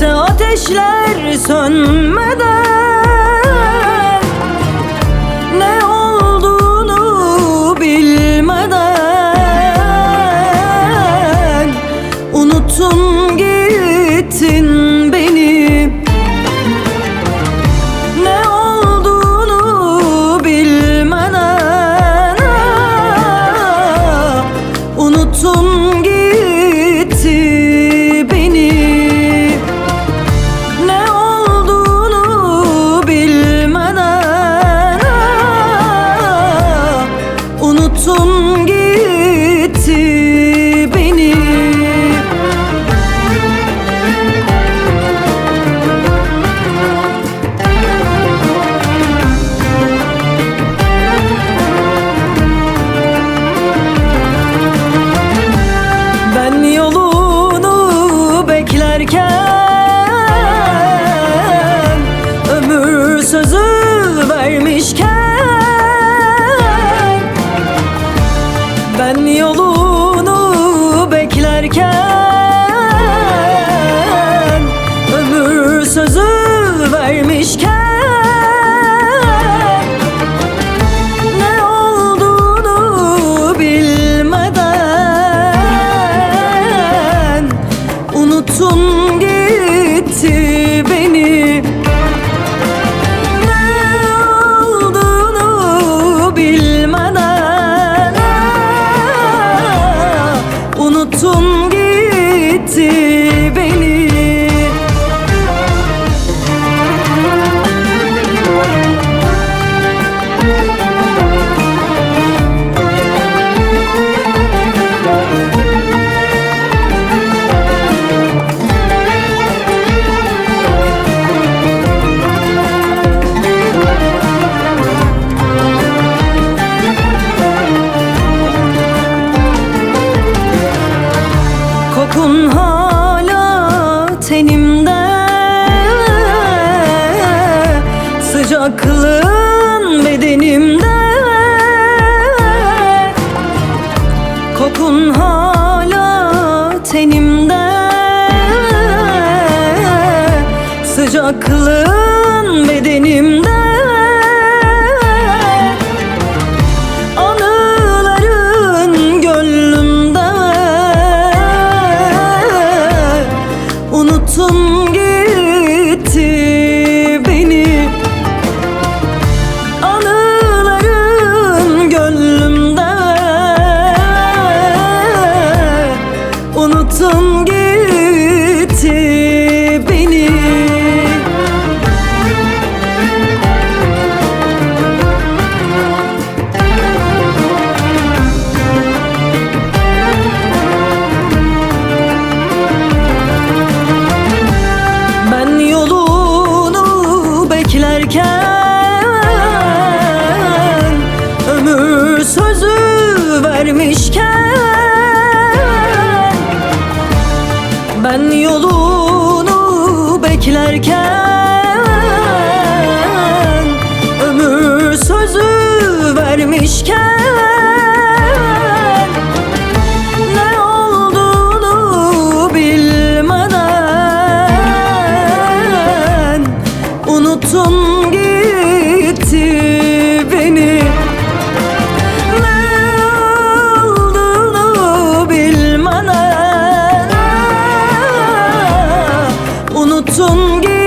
içimde ateşler sönmeden, ne olduğunu bilmeden unuttun gittin beni. Ne olduğunu bilmeden unuttun gitti beni. Ne olduğunu bilmeden unuttun gitti beni. Ben yolunu beklerken, ömür sözü vermişken, ben yolunu beklerken, ömür sözü vermişken, ne olduğunu bilmeden unuttun gitti beni. Ne olduğunu bilmeden unuttun gitti beni. Kokun hala tenimde, sıcaklığın bedenimde. Kokun hala tenimde, sıcaklığın bedenimde. Anıların gönlümde, unuttun gitti beni. Anıların gönlümde, unuttun gitti beni. Ben yolunu beklerken, ömür sözü vermişken, ben yolunu beklerken, ömür sözü vermişken, ne olduğunu bilmeden unuttun gitti beni. Ne olduğunu bilmeden unuttun gitti